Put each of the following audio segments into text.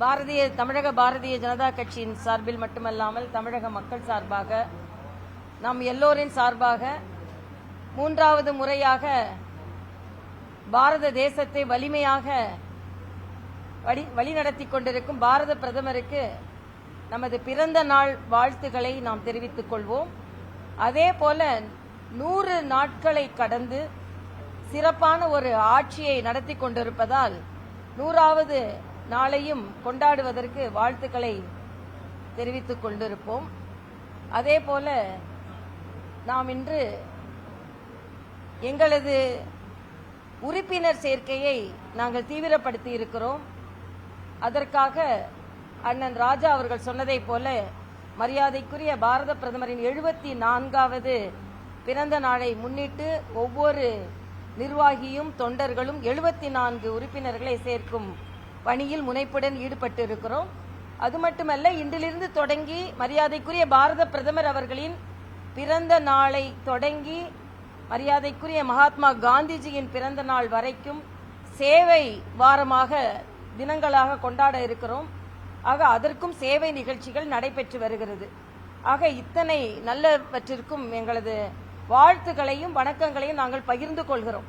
தமிழக பாரதிய ஜனதா கட்சியின் சார்பில் மட்டுமல்லாமல் தமிழக மக்கள் சார்பாக நாம் எல்லோரின் சார்பாக மூன்றாவது முறையாக பாரத தேசத்தை வலிமையாக வழிநடத்தி கொண்டிருக்கும் பாரத பிரதமருக்கு நமது பிறந்த நாள் வாழ்த்துக்களை நாம் தெரிவித்துக் கொள்வோம். அதேபோல 100 நாட்களை கடந்து சிறப்பான ஒரு ஆட்சியை நடத்தி கொண்டிருப்பதால் 100வது நாளையும் கொண்டாடுவதற்கு வாழ்த்துக்களை தெரிவித்துக் கொண்டிருப்போம். அதேபோல நாம் இன்று எங்களது உறுப்பினர் சேர்க்கையை நாங்கள் தீவிரப்படுத்தி இருக்கிறோம். அதற்காக அண்ணன் ராஜா அவர்கள் சொன்னதைப் போல மரியாதைக்குரிய பாரத பிரதமரின் 74வது பிறந்த நாளை முன்னிட்டு ஒவ்வொரு நிர்வாகியும் தொண்டர்களும் 74 உறுப்பினர்களை சேர்க்கும் பணியில் முனைப்புடன் ஈடுபட்டு இருக்கிறோம். அது மட்டுமல்ல, இன்றிலிருந்து தொடங்கி மரியாதைக்குரிய பாரத பிரதமர் அவர்களின் பிறந்த நாளை தொடங்கி மரியாதைக்குரிய மகாத்மா காந்திஜியின் பிறந்த நாள் வரைக்கும் சேவை வாரமாக தினங்களாக கொண்டாட இருக்கிறோம். ஆக அதற்கும் சேவை நிகழ்ச்சிகள் நடைபெற்று வருகிறது. ஆக இத்தனை நல்லவற்றிற்கும் எங்களது வாழ்த்துக்களையும் வணக்கங்களையும் நாங்கள் பகிர்ந்து கொள்கிறோம்.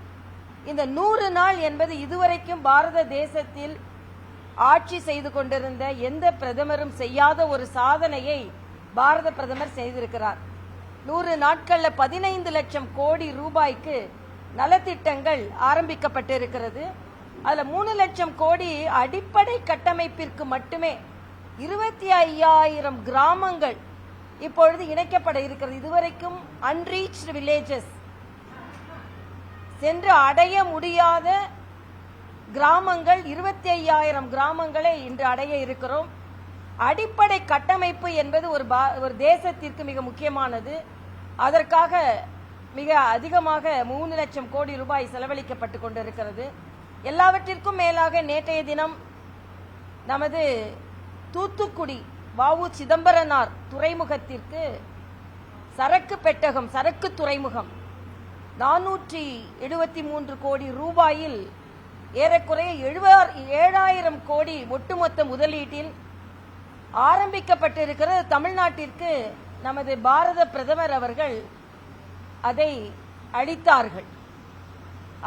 இந்த 100 நாள் என்பது இதுவரைக்கும் பாரத தேசத்தில் ஆட்சி செய்து கொண்டிருந்த எந்த பிரதமரும் செய்யாத ஒரு சாதனையை பாரத பிரதமர் செய்திருக்கிறார். 100 நாட்கள்ல 15 லட்சம் கோடி ரூபாய்க்கு நலத்திட்டங்கள் ஆரம்பிக்கப்பட்டிருக்கிறது. அதுல 3 லட்சம் கோடி அடிப்படை கட்டமைப்பிற்கு மட்டுமே 25,000 கிராமங்கள் இப்பொழுது இணைக்கப்பட இருக்கிறது. இதுவரைக்கும் அன்ரீச்டு வில்லேஜஸ், சென்று அடைய முடியாத கிராமங்கள் 25,000 கிராமங்களை இன்று அடைய இருக்கிறோம். அடிப்படை கட்டமைப்பு என்பது ஒரு தேசத்திற்கு மிக முக்கியமானது. அதற்காக மிக அதிகமாக 3 லட்சம் கோடி ரூபாய் செலவழிக்கப்பட்டு கொண்டிருக்கிறது. எல்லாவற்றிற்கும் மேலாக நேற்றைய தினம் நமது தூத்துக்குடி வ.உ. சிதம்பரனார் துறைமுகத்திற்கு சரக்கு பெட்டகம், சரக்கு துறைமுகம் 473 கோடி ரூபாயில் ஏறக்குறைய 7,000 கோடி ஒட்டுமொத்த முதலீட்டில் ஆரம்பிக்கப்பட்டிருக்கிறது. தமிழ்நாட்டிற்கு நமது பாரத பிரதமர் அவர்கள் அதை அளித்தார்கள்.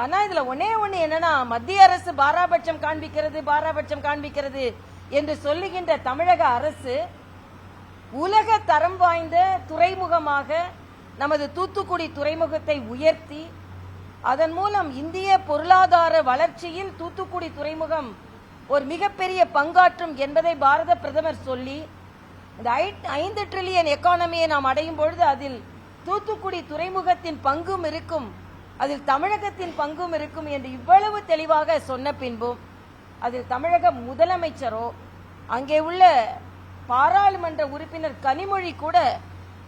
ஆனா இதுல ஒன்னே ஒண்ணு என்னன்னா, மத்திய அரசு பாராபட்சம் காண்பிக்கிறது என்று சொல்லுகின்ற தமிழக அரசு உலக தரம் வாய்ந்த துறைமுகமாக நமது தூத்துக்குடி துறைமுகத்தை உயர்த்தி அதன் மூலம் இந்திய பொருளாதார வளர்ச்சியில் தூத்துக்குடி துறைமுகம் ஒரு மிகப்பெரிய பங்காற்றும் என்பதை பாரத பிரதமர் சொல்லி இந்த 5 டிரில்லியன் எக்கானமியை நாம் அடையும் பொழுது அதில் தூத்துக்குடி துறைமுகத்தின் பங்கும் இருக்கும், அதில் தமிழகத்தின் பங்கும் இருக்கும் என்று இவ்வளவு தெளிவாக சொன்ன பின்பும் அதில் தமிழக முதலமைச்சரோ அங்கே உள்ள பாராளுமன்ற உறுப்பினர் கனிமொழி கூட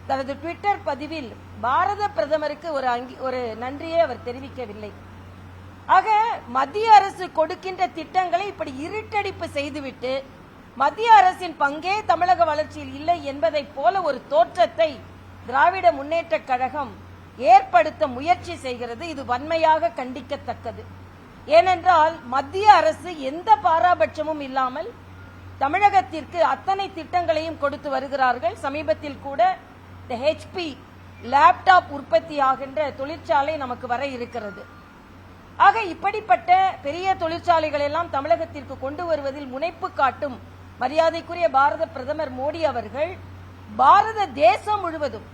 தனது ட்விட்டர் பதிவில் பாரத பிரதமருக்கு ஒரு நன்றியை அவர் தெரிவிக்கவில்லை. ஆக மத்திய அரசு கொடுக்கின்ற திட்டங்களை இப்படி இருட்டடிப்பு செய்துவிட்டு மத்திய அரசின் பங்கே தமிழக வளர்ச்சியில் இல்லை என்பதை போல ஒரு தோற்றத்தை திராவிட முன்னேற்ற கழகம் ஏற்படுத்த முயற்சி செய்கிறது. இது வன்மையாக கண்டிக்கத்தக்கது. ஏனென்றால் மத்திய அரசு எந்த பாராபட்சமும் இல்லாமல் தமிழகத்திற்கு அத்தனை திட்டங்களையும் கொடுத்து வருகிறார்கள். சமீபத்தில் கூட இந்த HP லேப்டாப் உற்பத்தி ஆகின்ற தொழிற்சாலை நமக்கு வர இருக்கிறது. ஆக இப்படிப்பட்ட பெரிய தொழிற்சாலைகள் எல்லாம் தமிழகத்திற்கு கொண்டு வருவதில் முனைப்பு காட்டும் மரியாதைக்குரிய பாரத பிரதமர் மோடி அவர்கள் பாரத தேசம் முழுவதும்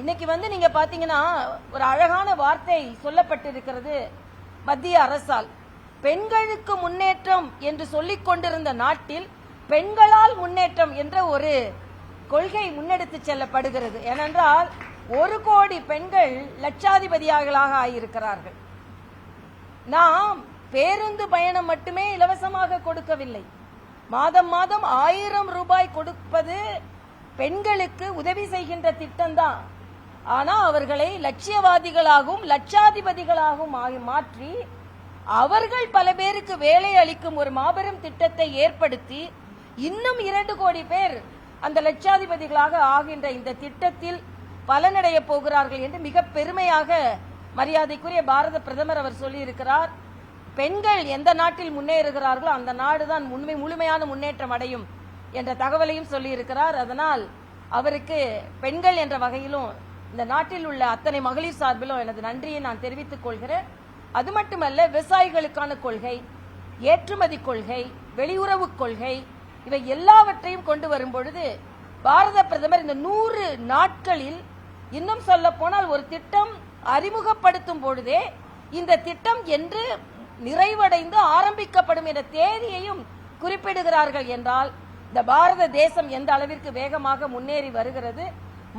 இன்னைக்கு நீங்க பாத்தீங்கன்னா ஒரு அழகான வார்த்தை சொல்லப்பட்டிருக்கிறது மத்திய அரசால். பெண்களுக்கு முன்னேற்றம் என்று சொல்லிக் கொண்டிருந்த நாட்டில் பெண்களால் முன்னேற்றம் என்ற ஒரு கொள்கை முன்னெடுத்து செல்லப்படுகிறது. ஏனென்றால் 1 கோடி பெண்கள் லட்சாதிபதியாக ஆகியிருக்கிறார்கள். நாம் பேருந்து பயணம் மட்டுமே இலவசமாக கொடுக்கவில்லை, மாதம் 1000 ரூபாய் கொடுப்பது பெண்களுக்கு உதவி செய்கின்ற திட்டம்தான். ஆனா அவர்களை லட்சியவாதிகளாகவும் லட்சாதிபதிகளாகவும் மாற்றி அவர்கள் பல பேருக்கு வேலை அளிக்கும் ஒரு மாபெரும் திட்டத்தை ஏற்படுத்தி இன்னும் 2 கோடி பேர் அந்த லட்சாதிபதிகளாக ஆகின்ற இந்த திட்டத்தில் பலனடைய போகிறார்கள் என்று மிக பெருமையாக மரியாதைக்குரிய பாரத பிரதமர் அவர் சொல்லியிருக்கிறார். பெண்கள் எந்த நாட்டில் முன்னேறுகிறார்களோ அந்த நாடுதான் முழுமையான முன்னேற்றம் அடையும் என்ற தகவலையும் சொல்லி இருக்கிறார். அதனால் அவருக்கு பெண்கள் என்ற வகையிலும் இந்த நாட்டில் உள்ள அத்தனை மகளிர் சார்பிலும் எனது நன்றியை நான் தெரிவித்துக் கொள்கிறேன். அது மட்டுமல்ல, விவசாயிகளுக்கான கொள்கை, ஏற்றுமதி கொள்கை, வெளியுறவு கொள்கை, இவை எல்லாவற்றையும் கொண்டு வரும் பொழுது பாரத பிரதமர் இந்த 100 நாட்களில், இன்னும் சொல்ல போனால் ஒரு திட்டம் அறிமுகப்படுத்தும் பொழுதே இந்த திட்டம் என்று நிறைவடைந்து ஆரம்பிக்கப்படும் என்ற தேதியையும் குறிப்பிடுகிறார்கள் என்றால் இந்த பாரத தேசம் எந்த அளவிற்கு வேகமாக முன்னேறி வருகிறது.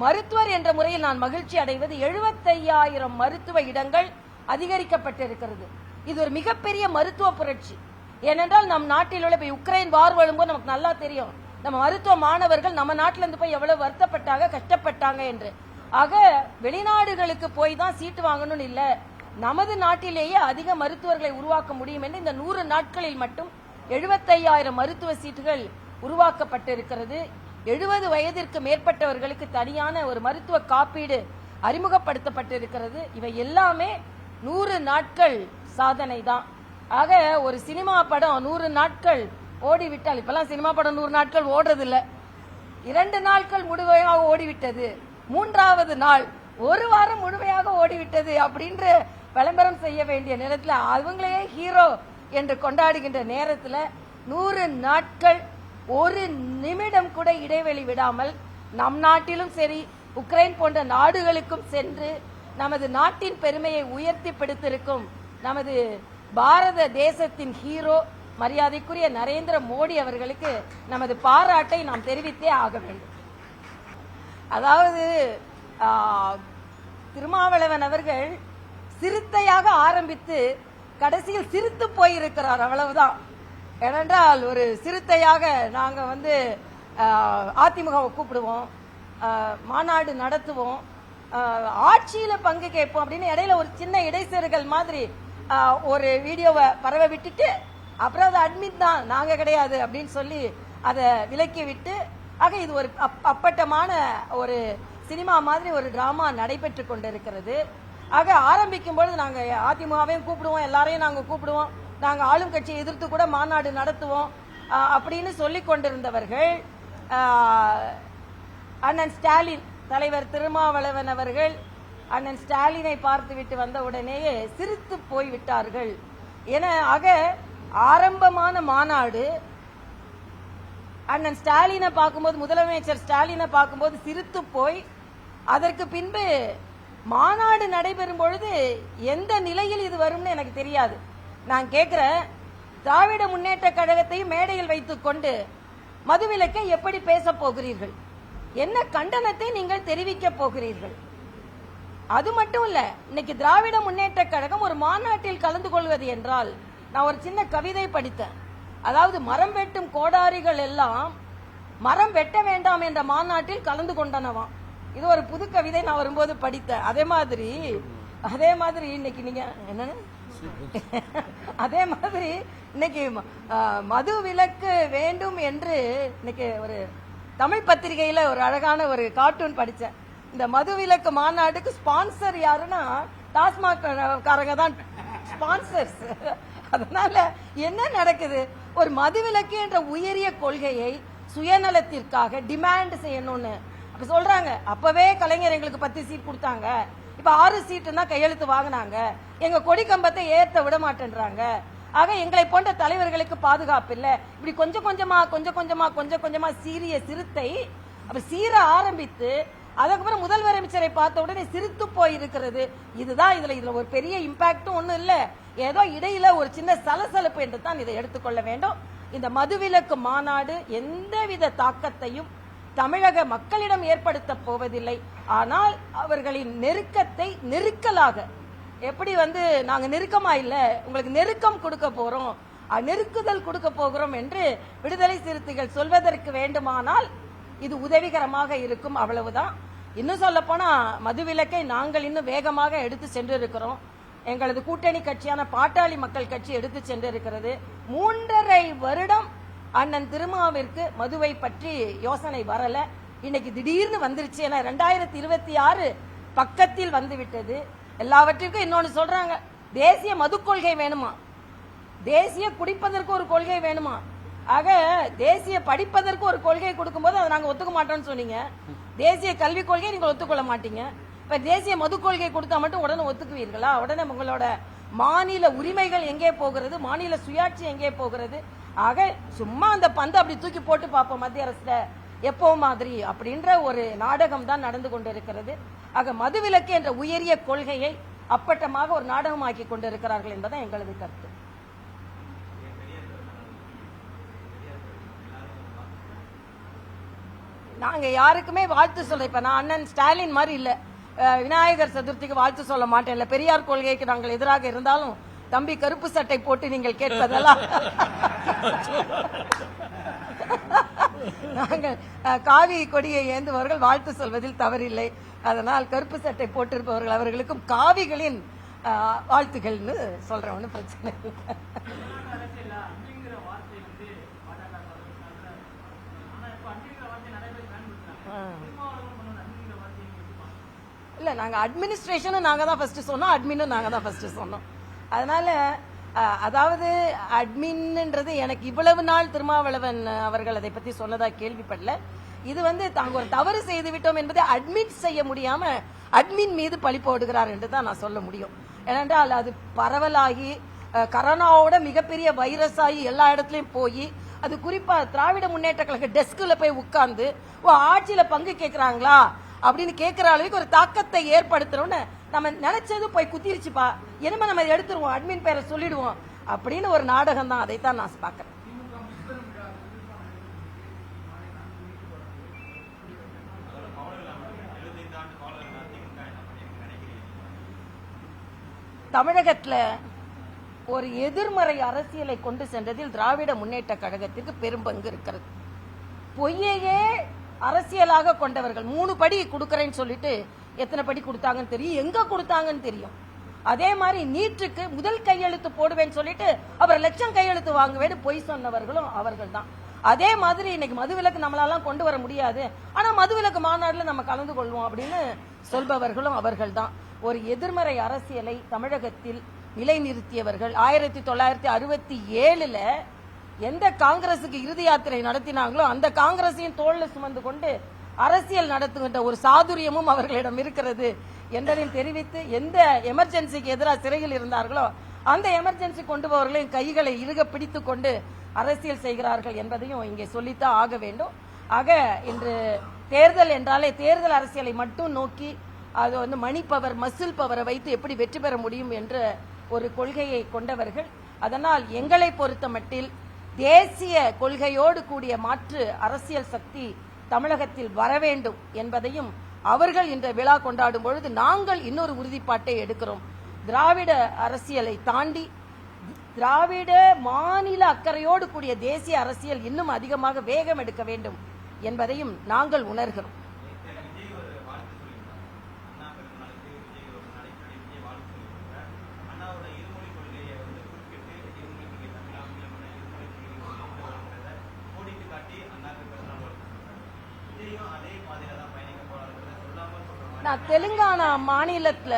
மருத்துவர் என்ற முறையில் நான் மகிழ்ச்சி அடைவது 75,000 மருத்துவ இடங்கள் அதிகரிக்கப்பட்டிருக்கிறது. இது ஒரு மிகப்பெரிய மருத்துவ புரட்சி. ஏனென்றால் நம் நாட்டில் உள்ள உக்ரைன் வார் வரும்போது நமக்கு நல்லா தெரியும், நம்ம மருத்துவ மாணவர்கள் நம்ம நாட்டில இருந்து போய் எவ்வளவு வருத்தப்பட்டாங்க, கஷ்டப்பட்டாங்க என்று. ஆக வெளிநாடுகளுக்கு போய் தான் சீட்டு வாங்கணும்னு இல்ல, நமது நாட்டிலேயே அதிக மருத்துவர்களை உருவாக்க முடியும் என்று இந்த 100 நாட்களில் மட்டும் 75,000 மருத்துவ சீட்டுகள் உருவாக்கப்பட்டிருக்கிறது. 70 வயதிற்கு மேற்பட்டவர்களுக்கு தனியான ஒரு மருத்துவ காப்பீடு அறிமுகப்படுத்தப்பட்டிருக்கிறது. இவை எல்லாமே 100 நாட்கள் சாதனை தான். ஆக ஒரு சினிமா படம் 100 நாட்கள் ஓடிவிட்டால், இப்பெல்லாம் சினிமா படம் 100 நாட்கள் ஓடுறதில்ல, 2 நாட்கள் முழுமையாக ஓடிவிட்டது, 3வது நாள் 1 வாரம் முழுமையாக ஓடிவிட்டது அப்படின்ற விளம்பரம் செய்ய வேண்டிய நேரத்தில் அவங்களே ஹீரோ என்று கொண்டாடுகின்ற நேரத்தில் 100 நாட்கள் 1 நிமிடம் கூட இடைவெளி விடாமல் நம் நாட்டிலும் சரி உக்ரைன் போன்ற நாடுகளுக்கும் சென்று நமது நாட்டின் பெருமையை உயர்த்தி பிடித்திருக்கும் நமது பாரத தேசத்தின் ஹீரோ மரியாதைக்குரிய நரேந்திர மோடி அவர்களுக்கு நமது பாராட்டை நாம் தெரிவித்தே ஆக வேண்டும். அதாவது திருமாவளவன் அவர்கள் சிறுத்தையாக ஆரம்பித்து கடைசியில் சிரித்து போயிருக்கிறார், அவ்வளவுதான். ஏனென்றால் ஒரு சிறுத்தையாக நாங்க அதிமுகவை கூப்பிடுவோம், மாநாடு நடத்துவோம், ஆட்சியில பங்கு கேட்போம் அப்படின்னு இடையில ஒரு சின்ன இடைசேறுகள் மாதிரி ஒரு வீடியோவை பரவ விட்டுட்டு அப்புறம் அது அட்மிட் தான், நாங்க கிடையாது அப்படின்னு சொல்லி அதை விலக்கி விட்டு, ஆக இது ஒரு அப்பட்டமான ஒரு சினிமா மாதிரி ஒரு டிராமா நடைபெற்று கொண்டிருக்கிறது. ஆக ஆரம்பிக்கும் பொழுது நாங்க அதிமுகவையும் கூப்பிடுவோம், எல்லாரையும் நாங்க கூப்பிடுவோம், நாங்க ஆளும் கட்சியை எதிர்த்து கூட மாநாடு நடத்துவோம் அப்படின்னு சொல்லி கொண்டிருந்தவர்கள் அண்ணன் ஸ்டாலின் தலைவர் திருமாவளவன் அவர்கள் அண்ணன் ஸ்டாலினை பார்த்துவிட்டு வந்த உடனேயே சிரித்து போய்விட்டார்கள் என. ஆக ஆரம்பமான மாநாடு அண்ணன் ஸ்டாலினை பார்க்கும்போது, முதலமைச்சர் ஸ்டாலினை பார்க்கும்போது சிரித்து போய், அதற்கு பின்பு மாநாடு நடைபெறும் பொழுது எந்த நிலையில் இது வரும்னு எனக்கு தெரியாது. நான் கேட்கிறேன், திராவிட முன்னேற்ற கழகத்தையும் மேடையில் வைத்துக் கொண்டு மதுவிலக்கை எப்படி பேச போகிறீர்கள்? என்ன கண்டனத்தை நீங்கள் தெரிவிக்க போகிறீர்கள்? அது மட்டும் இல்ல, இன்னைக்கு திராவிட முன்னேற்ற கழகம் ஒரு மாநாட்டில் கலந்து கொள்வது என்றால், நான் ஒரு சின்ன கவிதை படித்தேன். அதாவது மரம் வெட்டும் கோடாரிகள் எல்லாம் மரம் வெட்ட வேண்டாம் என்ற மாநாட்டில் கலந்து கொண்டனவாம். இது ஒரு புது கவிதை நான் வரும்போது படித்தேன். அதே மாதிரி இன்னைக்கு நீங்க என்ன அதே மாதிரி இன்னைக்கு மது விலக்கு வேண்டும் என்று இன்னைக்கு ஒரு தமிழ் பத்திரிகையில ஒரு அழகான ஒரு கார்ட்டூன் படிச்சேன். இந்த மது விலக்கு மாநாட்டுக்கு ஸ்பான்சர் யாருன்னா டாஸ்மாக் காரங்க தான் ஸ்பான்சர்ஸ். அதனால என்ன நடக்குது, ஒரு மதுவிலக்கு என்ற உயரிய கொள்கையை சுயநலத்திற்காக டிமாண்ட் செய்யணும்னு அப்ப சொல்றாங்க. அப்பவே கலைஞர் எங்களுக்கு 10 சீட் கொடுத்தாங்க, இப்ப 6 சீட்டுன்னா கையெழுத்து வாங்கினாங்க, எங்க கொடி கம்பத்தை ஏற்ற விட மாட்டேன்றாங்க. ஆக எங்களை போன்ற தலைவர்களுக்கு பாதுகாப்பு இல்ல. இப்படி கொஞ்சம் கொஞ்சமா சீரிய சிறுத்தை அப்ப சீர ஆரம்பித்து அதுக்கப்புறம் முதல்வரமைச்சரை பார்த்த உடனே சிரித்து போயிருக்கிறது. இதுதான் இதுல ஒரு பெரிய இம்பாக்டும் ஒண்ணும் இல்ல, ஏதோ இடையில ஒரு சின்ன சலசலப்பு என்று தான் இதை எடுத்துக்கொள்ள வேண்டும். இந்த மதுவிலக்கு மாநாடு எந்தவித தாக்கத்தையும் தமிழக மக்களிடம் ஏற்படுத்த போவதில்லை. ஆனால் அவர்களின் நெருக்கத்தை நெருக்கலாக எப்படி நாங்க நெருக்கமா இல்ல, உங்களுக்கு நெருக்கம் கொடுக்க போறோம், நெருக்குதல் கொடுக்க போகிறோம் என்று விடுதலை சிறுத்தைகள் சொல்வதற்கு வேண்டுமானால் இது உதவிகரமாக இருக்கும், அவ்வளவுதான். இன்னும் சொல்ல போனா மதுவிலக்கை நாங்கள் இன்னும் வேகமாக எடுத்து சென்றிருக்கிறோம். எங்களது கூட்டணி கட்சியான பாட்டாளி மக்கள் கட்சி எடுத்து சென்றிருக்கிறது. 3.5 வருடம் அண்ணன் திருமாவிற்கு மதுவை பற்றி யோசனை வரல, இன்னைக்கு திடீர்னு வந்துருச்சு. ஏன்னா 2026 பக்கத்தில் வந்து விட்டது. எல்லாவற்றிற்கும் இன்னொன்னு சொல்றாங்க, தேசிய மது கொள்கை வேணுமா. தேசிய குடிப்பதற்கு ஒரு கொள்கை வேணுமா? ஆக தேசிய படிப்பதற்கு ஒரு கொள்கை கொடுக்கும்போது அதை நாங்க ஒத்துக்க மாட்டோம்னு சொன்னீங்க. தேசிய கல்விக் கொள்கையை நீங்க ஒத்துக்கொள்ள மாட்டீங்க. இப்ப தேசிய மது கொள்கை கொடுத்தா மட்டும் உடனே ஒத்துக்குவீர்களா? உடனே உங்களோட மாநில உரிமைகள் எங்கே போகிறது? மாநில சுயாட்சி எங்கே போகிறது? ஆக சும்மா அந்த பந்து அப்படி தூக்கி போட்டு பார்ப்போம் மத்திய அரசுல எப்போ மாதிரி அப்படின்ற ஒரு நாடகம் தான் நடந்து கொண்டிருக்கிறது. ஆக மதுவிலக்கு என்ற உயரிய கொள்கையை அப்பட்டமாக ஒரு நாடகமாக்கி கொண்டிருக்கிறார்கள் என்பதான் எங்களது கருத்து. நாங்க யாருக்குமே வாழ்த்து சொல்ல, இப்ப நான் அண்ணன் ஸ்டாலின் மாதிரி இல்ல, விநாயகர் சதுர்த்திக்கு வாழ்த்து சொல்ல மாட்டேன். இல்ல பெரியார் கொள்கைக்கு நாங்கள் எதிராக இருந்தாலும் தம்பி கருப்பு சட்டை போட்டு நீங்கள் கேட்பதெல்லாம் நாங்கள் காவி கொடியை ஏந்துபவர்கள் வாழ்த்து சொல்வதில் தவறில்லை. அதனால் கருப்பு சட்டை போட்டிருப்பவர்கள் அவர்களுக்கும் காவிகளின் வாழ்த்துகள்னு சொல்றேன், ஒன்றும் பிரச்சனை இல்லை. இல்ல நாங்க அட்மினிஸ்ட்ரேஷனும் நாங்க தான் ஃபர்ஸ்ட் சொன்னோம், அட்மினும் நாங்க தான் ஃபர்ஸ்ட் சொன்னோம். அதனால அதாவது அட்மின்ன்றது எனக்கு இவ்வளவு நாள் திருமாவளவன் அவர்கள் அதை பத்தி சொன்னதா கேள்விப்படல. இது தாங்க ஒரு தவறு செய்து விட்டோம் என்பதை அட்மிட் செய்ய முடியாம அட்மின் மீது பழி போடுகிறார் என்று தான் நான் சொல்ல முடியும். ஏனென்றால் அது பரவலாகி கரோனாவோட மிகப்பெரிய வைரஸ் ஆகி எல்லா இடத்துலயும் போய் அது குறிப்பா திராவிட முன்னேற்ற கழக டெஸ்க்ல போய் உட்கார்ந்து ஆட்சியில பங்கு கேட்கிறாங்களா அப்படின்னு கேட்கிற அளவுக்கு ஒரு தாக்கத்தை ஏற்படுத்தணும்னு நம்ம நினைச்சது போய் குத்திருச்சுப்பா, இனிமே நம்ம எடுத்துருவோம், அட்மின் பேரை சொல்லிடுவோம் அப்படின்னு ஒரு நாடகம் தான். அதைத்தான் நான் பாக்கிறேன். தமிழகத்துல ஒரு எதிர்மறை அரசியலை கொண்டு சென்றதில் திராவிட முன்னேற்ற கழகத்திற்கு பெரும்பங்கு இருக்கிறது. பொய்யையே அரசியலாக கொண்டவர்கள் 3 படி கொடுக்கறேன்னு சொல்லிட்டு எத்தனை படி கொடுத்தாங்கன்னு தெரியும், எங்க கொடுத்தாங்கன்னு தெரியும். அதே மாதிரி நீட்டுக்கு முதல் கையெழுத்து போடுவேன்னு சொல்லிட்டு அவர் லட்சம் கையெழுத்து வாங்குவேன்னு பொய் சொன்னவர்களும் அவர்கள் தான். அதே மாதிரி இன்னைக்கு மதுவிலக்கு நம்மளாலாம் கொண்டு வர முடியாது, ஆனா மதுவிலக்கு மாநாடுல நம்ம கலந்து கொள்வோம் அப்படின்னு சொல்பவர்களும் அவர்கள் தான். ஒரு எதிர்மறை அரசியலை தமிழகத்தில் நிலைநிறுத்தியவர்கள் 1967 எந்த காங்கிரசுக்கு இறுதி யாத்திரை நடத்தினாங்களோ அந்த காங்கிரஸையும் தோல்ல சுமந்து கொண்டு அரசியல் நடத்துகின்ற ஒரு சாதுரியமும் அவர்களிடம் இருக்கிறது என்பதையும் தெரிவித்து, எந்த எமர்ஜென்சிக்கு எதிராக சிறையில் இருந்தார்களோ அந்த எமர்ஜென்சி கொண்டு போவர்களையும் கைகளை இறுக பிடித்துக் கொண்டு அரசியல் செய்கிறார்கள் என்பதையும் இங்கே சொல்லித்தான் ஆக வேண்டும். ஆக இன்று தேர்தல் என்றாலே தேர்தல் அரசியலை மட்டும் நோக்கி அது மணி பவர் மசில் பவரை வைத்து எப்படி வெற்றி பெற முடியும் என்ற ஒரு கொள்கையை கொண்டவர்கள். அதனால் எங்களை பொறுத்த மட்டில் தேசிய கொள்கையோடு கூடிய மாற்று அரசியல் சக்தி தமிழகத்தில் வர வேண்டும் என்பதையும் அவர்கள் இந்த விழா கொண்டாடும் பொழுது நாங்கள் இன்னொரு உறுதிப்பாட்டை எடுக்கிறோம். திராவிட அரசியலை தாண்டி திராவிட மாநில அக்கறையோடு கூடிய தேசிய அரசியல் இன்னும் அதிகமாக வேகம் எடுக்க வேண்டும் என்பதையும் நாங்கள் உணர்கிறோம். நான் தெலுங்கானா மாநிலத்துல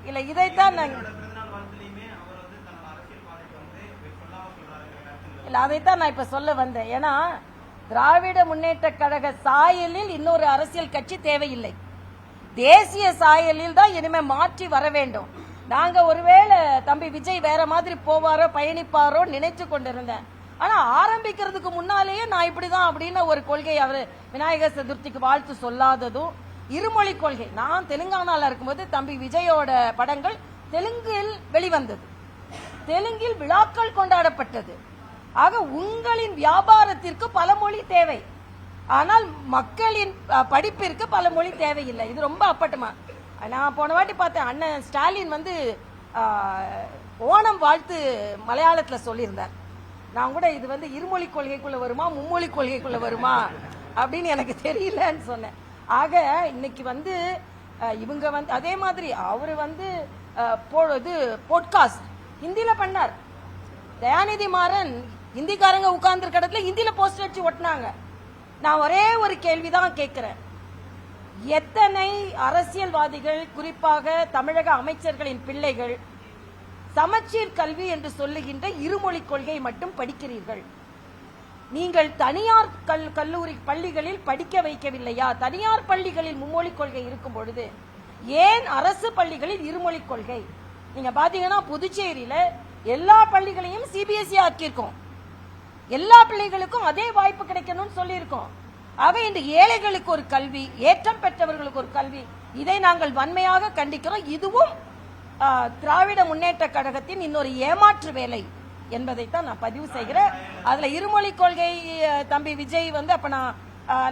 இல்ல இதைத்தான் அதைத்தான் நான் இப்ப சொல்ல வந்தேன். ஏன்னா திராவிட முன்னேற்ற கழக சாயலில் இன்னொரு அரசியல் கட்சி தேவையில்லை, தேசிய சாயலில் தான் இனிமே மாற்றி வர வேண்டும். நாங்க ஒருவேளை தம்பி விஜய் வேற மாதிரி போவாரோ பயணிப்பாரோ நினைச்சு கொண்டிருந்தேன். ஆனா ஆரம்பிக்கிறதுக்கு முன்னாலேயே நான் இப்படிதான் அப்படின்னு ஒரு கொள்கை அவர் விநாயகர் சதுர்த்திக்கு வாழ்த்து சொல்லாததும், இருமொழி கொள்கை. நான் தெலுங்கானால இருக்கும்போது தம்பி விஜயோட படங்கள் தெலுங்கில் வெளிவந்தது, தெலுங்கில் விழாக்கள் கொண்டாடப்பட்டது. ஆக உங்களின் வியாபாரத்திற்கு பல மொழி தேவை, ஆனால் மக்களின் படிப்பிற்கு பல மொழி தேவையில்லை. இது ரொம்ப அப்பட்டமா. நான் போன வாட்டி பார்த்தேன், அண்ணன் ஸ்டாலின் ஓணம் வாழ்த்து மலையாளத்துல சொல்லியிருந்தார். நான் கூட இது இருமொழி கொள்கைக்குள்ள வருமா மும்மொழி கொள்கைக்குள்ள வருமா அப்படின்னு எனக்கு தெரியலன்னு சொன்னேன். ஆக இன்னைக்கு இவங்க அதே மாதிரி அவரு போட்காஸ்ட் ஹிந்தியில பண்ணார். தயாநிதி மாறன் இந்திக்காரங்க உட்கார்ந்து இடத்துல ஹிந்தியில போஸ்டர் வச்சு ஒட்டினாங்க. நான் ஒரே ஒரு கேள்விதான் கேட்கிறேன், எத்தனை அரசியல்வாதிகள் குறிப்பாக தமிழக அமைச்சர்களின் பிள்ளைகள் சமச்சீர் கல்வி என்று சொல்லுகின்ற இருமொழி கொள்கை மட்டும் படிக்கிறீர்கள்? நீங்கள் தனியார் கல்லூரி பள்ளிகளில் படிக்க வைக்கவில்லையா? தனியார் பள்ளிகளில் மும்மொழி கொள்கை இருக்கும் பொழுது ஏன் அரசு பள்ளிகளில் இருமொழி கொள்கை? நீங்க பாத்தீங்கன்னா புதுச்சேரியில எல்லா பள்ளிகளையும் சிபிஎஸ்இ ஆக்கியிருக்கோம். எல்லா பிள்ளைகளுக்கும் அதே வாய்ப்பு கிடைக்கணும்னு சொல்லியிருக்கோம். ஆக இந்த ஏழைகளுக்கு ஒரு கல்வி, ஏற்றம் பெற்றவர்களுக்கு ஒரு கல்வி, இதை நாங்கள் வன்மையாக கண்டிக்கிறோம். இதுவும் திராவிட முன்னேற்ற கழகத்தின் இன்னொரு ஏமாற்று வேலை என்பதைத்தான் நான் பதிவு செய்கிறேன். அதுல இருமொழி கொள்கை தம்பி விஜய் வந்து அப்ப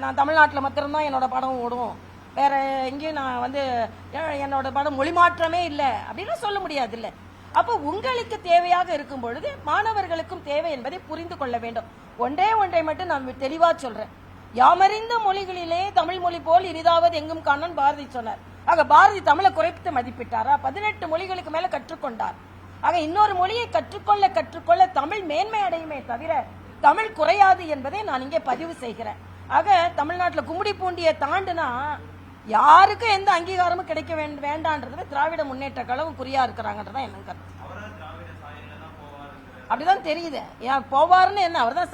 நான் தமிழ்நாட்டில் மாத்திரம்தான் என்னோட படம் ஓடும், வேற எங்கேயும் நான் என்னோட படம் மொழி மாற்றமே இல்லை அப்படின்னு சொல்ல முடியாது. இல்ல, அப்போ உங்களுக்கு தேவையாக இருக்கும் பொழுது மாணவர்களுக்கும் தேவை என்பதை புரிந்து கொள்ள வேண்டும். ஒன்றை மட்டும் நான் தெளிவா சொல்றேன், யாமறிந்த மொழிகளிலே தமிழ் மொழி போல் இனிதாவது எங்கும் காணோம் பாரதி சொன்னார். ஆக பாரதி தமிழை குறைத்து மதிப்பிட்டாரா? 18 மொழிகளுக்கு மேல கற்றுக்கொண்டார். ஆக இன்னொரு மொழியை கற்றுக்கொள்ள தமிழ் மேன்மை அடையுமே தவிர தமிழ் குறையாது என்பதை நான் இங்கே பதிவு செய்கிறேன். ஆக தமிழ்நாட்டில் கும்மிடி பூண்டியை தாண்டுனா யாருக்கும் எந்த அங்கீகாரமும் கிடைக்க வேண்டான்றதுல திராவிட முன்னேற்ற கழகம் குறியா இருக்கிறாங்கன்றதான் என்ன கருத்து. அப்படிதான் தெரியுது. ஏன் போவாருன்னு என்ன, அவர் தான்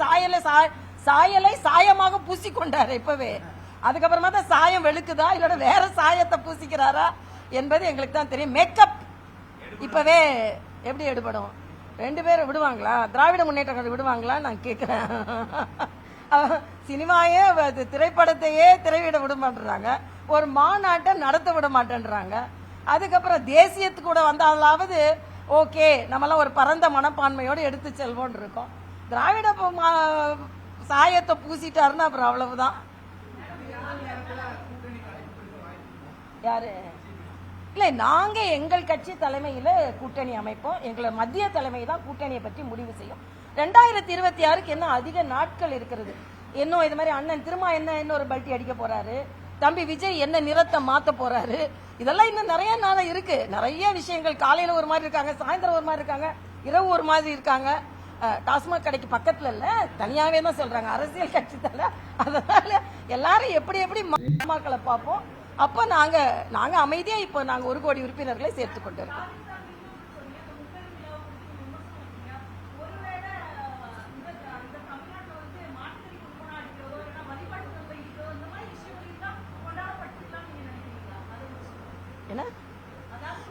சாயலை சாயமாக பூசிக்கொண்டாரு இப்பவே. அதுக்கப்புறமா தான் சாயம் வெளுக்குதா இல்ல வேற சாயத்தை பூசிக்கிறாரா என்பது எங்களுக்கு தான் தெரியும். மேக்கப் இப்பவே எப்படி எடுபடும்? 2 பேரும் விடுவாங்களா? திராவிட முன்னேற்ற கழகம் விடுவாங்களா நான் கேட்கிறேன். சினிமாயே திரைப்படத்தையே திரையிட விட மாட்டேறாங்க, ஒரு மாநாட்டை நடத்த விட மாட்டேன்றாங்க. அதுக்கப்புறம் தேசியத்துக்கு கூட வந்தாலாவது ஓகே நம்மளாம் ஒரு பரந்த மனப்பான்மையோடு எடுத்து செல்வோம் இருக்கோம். திராவிட சாயத்தை பூசிட்டாருன்னா அப்புறம் அவ்வளவுதான். யாரு இல்ல, நாங்க எங்கள் கட்சி தலைமையில கூட்டணி அமைப்போம். எங்களை மத்திய தலைமை தான் கூட்டணியை பற்றி முடிவு செய்யும். 2026க்கு என்ன அதிக நாட்கள் இருக்கிறது. இன்னும் இது மாதிரி அண்ணன் திரும்ப இன்னொரு பல்ட்டி அடிக்க போறாரு, தம்பி விஜய் என்ன நிறத்தை மாத்த போறாரு, இதெல்லாம் இன்னும் நிறைய நாள் இருக்கு. நிறைய விஷயங்கள், காலையில ஒரு மாதிரி இருக்காங்க, சாயந்தரம் ஒரு மாதிரி இருக்காங்க, இரவு ஒரு மாதிரி இருக்காங்க. டாஸ்மாக் கடைக்கு பக்கத்துல இல்ல, தனியாவே தான் சொல்றாங்க அரசியல் கட்சி தலை. அதனால எல்லாரும் எப்படி மக்களை பார்ப்போம். அப்ப நாங்க அமைதியா இப்ப நாங்க 1 கோடி உறுப்பினர்களை சேர்த்துக் கொண்டிருக்கோம்.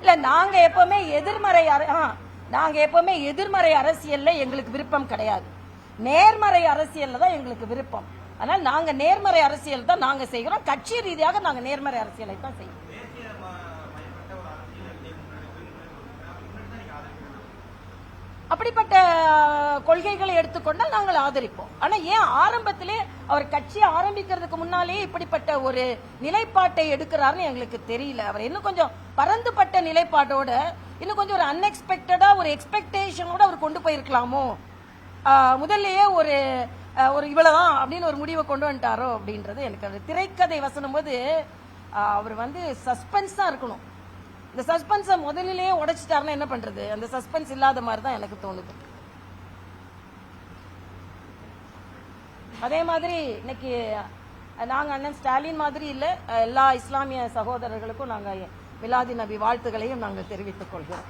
இல்ல, நாங்க எப்பவுமே எதிர்மறை அரசியல்ல எங்களுக்கு விருப்பம் கிடையாது, நேர்மறை அரசியல்ல தான் எங்களுக்கு விருப்பம். ஆனால் நாங்க நேர்மறை அரசியல் தான் நாங்க செய்கிறோம். கட்சி ரீதியாக நாங்க நேர்மறை அரசியலை தான் செய்கிறோம். அப்படிப்பட்ட கொள்கைகளை எடுத்துக்கொண்டால் நாங்கள் ஆதரிப்போம். ஆனா ஏன் ஆரம்பத்திலே அவர் கட்சியை ஆரம்பிக்கிறதுக்கு முன்னாலேயே இப்படிப்பட்ட ஒரு நிலைப்பாட்டை எடுக்கிறாருன்னு எங்களுக்கு தெரியல. அவர் இன்னும் கொஞ்சம் பரந்துபட்ட நிலைப்பாட்டோட, இன்னும் கொஞ்சம் ஒரு அன்எக்ஸ்பெக்டடா ஒரு எக்ஸ்பெக்டேஷனோட அவர் கொண்டு போயிருக்கலாமோ, முதல்லயே ஒரு இவ்வளவுதான் அப்படின்னு ஒரு முடிவை கொண்டு வந்துட்டாரோ அப்படின்றது எனக்கு. அது திரைக்கதை வசனம் போது அவர் சஸ்பென்ஸா இருக்கணும். இந்த சஸ்பென்ஸை முதலிலேயே உடைச்சிட்டாருன்னா என்ன பண்றது? அந்த சஸ்பென்ஸ் இல்லாத மாதிரி தான் எனக்கு தோணுது. அதே மாதிரி இன்னைக்கு நாங்க அண்ணன் ஸ்டாலின் மாதிரி இல்ல, எல்லா இஸ்லாமிய சகோதரர்களுக்கும் நாங்க மிலாதி நபி வாழ்த்துக்களையும் நாங்கள் தெரிவித்துக் கொள்கிறோம்.